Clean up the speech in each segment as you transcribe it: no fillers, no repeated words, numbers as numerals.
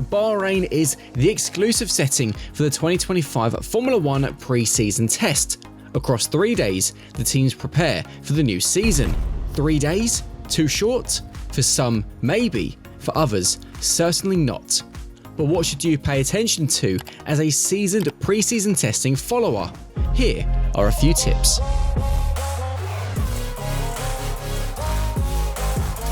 Bahrain is the exclusive setting for the 2025 Formula 1 pre-season test. Across 3 days, the teams prepare for the new season. 3 days? Too short? For some, maybe. For others, certainly not. But what should you pay attention to as a seasoned pre-season testing follower? Here are a few tips.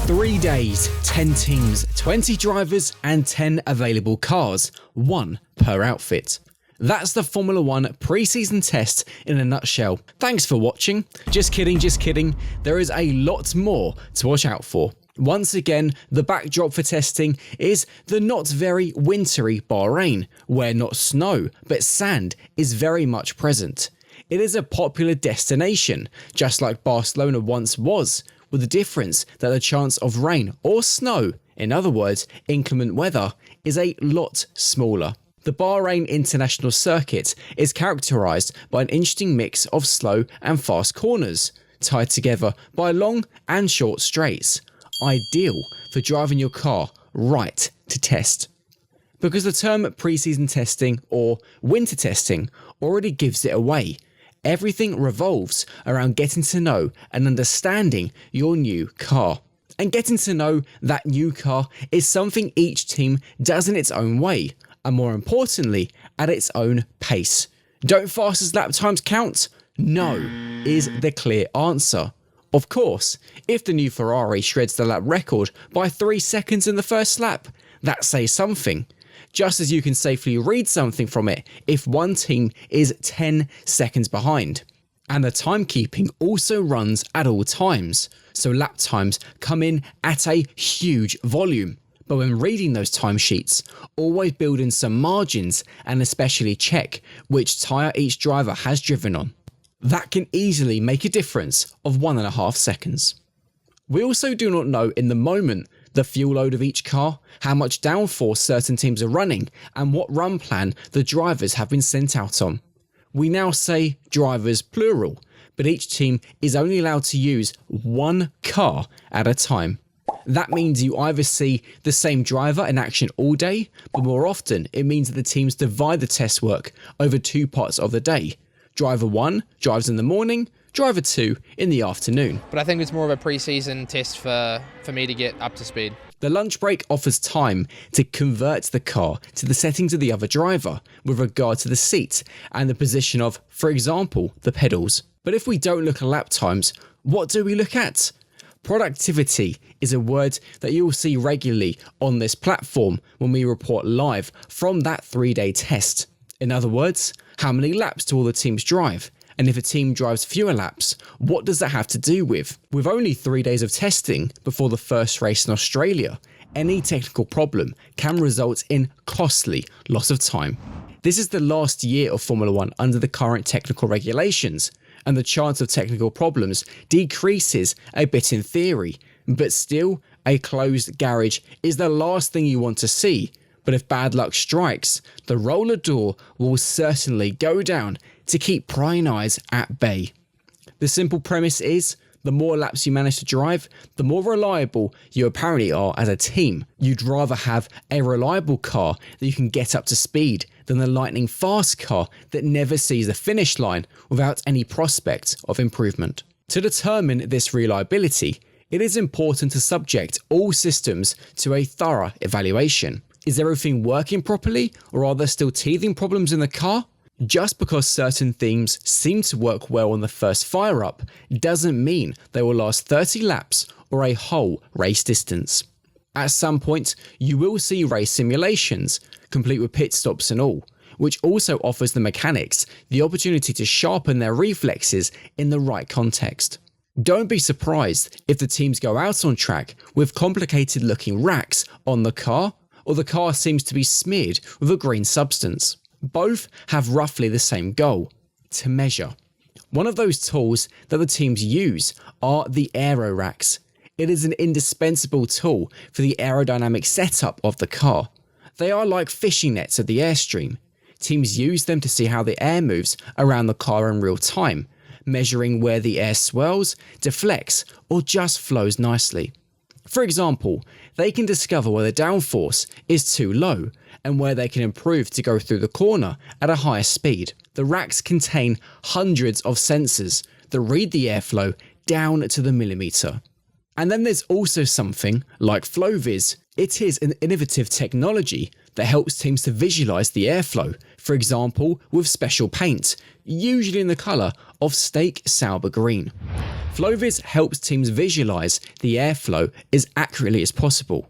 3 days, 10 teams, 20 drivers and 10 available cars, 1 per outfit. That's the Formula 1 pre-season test in a nutshell. Thanks for watching. Just kidding. There is a lot more to watch out for. Once again, the backdrop for testing is the not very wintry Bahrain, where not snow, but sand is very much present. It is a popular destination, just like Barcelona once was, with the difference that the chance of rain or snow, in other words, inclement weather, is a lot smaller. The Bahrain International Circuit is characterised by an interesting mix of slow and fast corners, tied together by long and short straights, ideal for driving your car right to test. Because the term pre-season testing or winter testing already gives it away. Everything revolves around getting to know and understanding your new car. And getting to know that new car is something each team does in its own way, and more importantly, at its own pace. Don't fastest lap times count? No, is the clear answer. Of course, if the new Ferrari shreds the lap record by 3 seconds in the first lap, that says something. Just as you can safely read something from it if one team is 10 seconds behind. And the timekeeping also runs at all times, so lap times come in at a huge volume. But when reading those timesheets, always build in some margins and especially check which tyre each driver has driven on. That can easily make a difference of 1.5 seconds. We also do not know in the moment the fuel load of each car, how much downforce certain teams are running, and what run plan the drivers have been sent out on. We now say drivers plural, but each team is only allowed to use 1 car at a time. That means you either see the same driver in action all day, but more often it means that the teams divide the test work over 2 parts of the day. Driver 1 drives in the morning, driver 2 in the afternoon. But I think it's more of a pre-season test for me to get up to speed. The lunch break offers time to convert the car to the settings of the other driver with regard to the seat and the position of, for example, the pedals. But if we don't look at lap times, what do we look at? Productivity is a word that you will see regularly on this platform when we report live from that 3-day test. In other words, how many laps do all the teams drive? And if a team drives fewer laps, what does that have to do with? With only 3 days of testing before the first race in Australia, any technical problem can result in costly loss of time. This is the last year of Formula 1 under the current technical regulations, and the chance of technical problems decreases a bit in theory, but still, a closed garage is the last thing you want to see. But if bad luck strikes, the roller door will certainly go down to keep prying eyes at bay. The simple premise is, the more laps you manage to drive, the more reliable you apparently are as a team. You'd rather have a reliable car that you can get up to speed than the lightning fast car that never sees the finish line without any prospect of improvement. To determine this reliability, it is important to subject all systems to a thorough evaluation. Is everything working properly, or are there still teething problems in the car? Just because certain themes seem to work well on the first fire up doesn't mean they will last 30 laps or a whole race distance. At some point, you will see race simulations, complete with pit stops and all, which also offers the mechanics the opportunity to sharpen their reflexes in the right context. Don't be surprised if the teams go out on track with complicated looking racks on the car, or the car seems to be smeared with a green substance. Both have roughly the same goal: to measure. One of those tools that the teams use are the aero racks. It is an indispensable tool for the aerodynamic setup of the car. They are like fishing nets of the airstream. Teams use them to see how the air moves around the car in real time, measuring where the air swirls, deflects, or just flows nicely. For example, they can discover where the downforce is too low and where they can improve to go through the corner at a higher speed. The racks contain hundreds of sensors that read the airflow down to the millimetre. And then there's also something like FlowViz. It is an innovative technology that helps teams to visualise the airflow, for example with special paint, usually in the colour of steak Sauber green. FlowViz helps teams visualise the airflow as accurately as possible.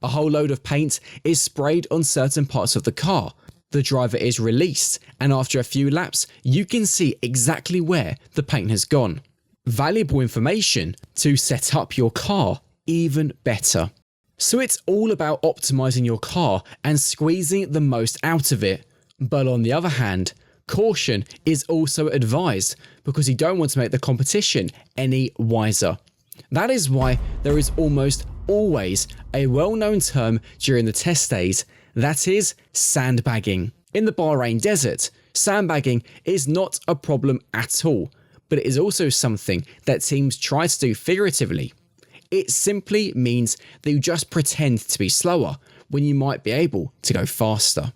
A whole load of paint is sprayed on certain parts of the car. The driver is released, and after a few laps, you can see exactly where the paint has gone. Valuable information to set up your car even better. So it's all about optimizing your car and squeezing the most out of it. But on the other hand, caution is also advised because you don't want to make the competition any wiser. That is why there is almost always a well-known term during the test days, that is sandbagging. In the Bahrain desert, sandbagging is not a problem at all, but it is also something that teams try to do figuratively. It simply means that you just pretend to be slower when you might be able to go faster.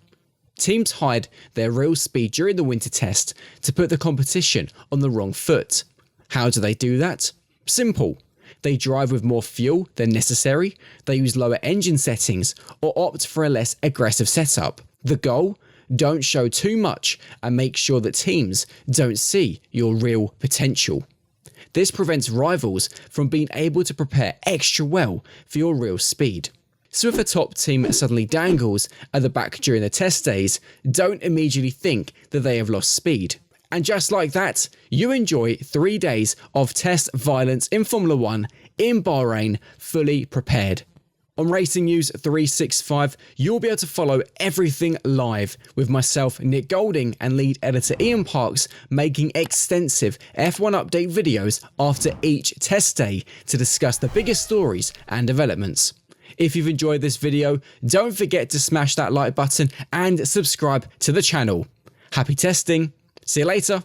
Teams hide their real speed during the winter test to put the competition on the wrong foot. How do they do that? Simple. They drive with more fuel than necessary, they use lower engine settings, or opt for a less aggressive setup. The goal? Don't show too much and make sure that teams don't see your real potential. This prevents rivals from being able to prepare extra well for your real speed. So if a top team suddenly dangles at the back during the test days, don't immediately think that they have lost speed. And just like that, you enjoy 3 days of test violence in Formula 1 in Bahrain, fully prepared. On Racing News 365, you'll be able to follow everything live with myself, Nick Golding, and lead editor Ian Parks making extensive F1 update videos after each test day to discuss the biggest stories and developments. If you've enjoyed this video, don't forget to smash that like button and subscribe to the channel. Happy testing! See you later!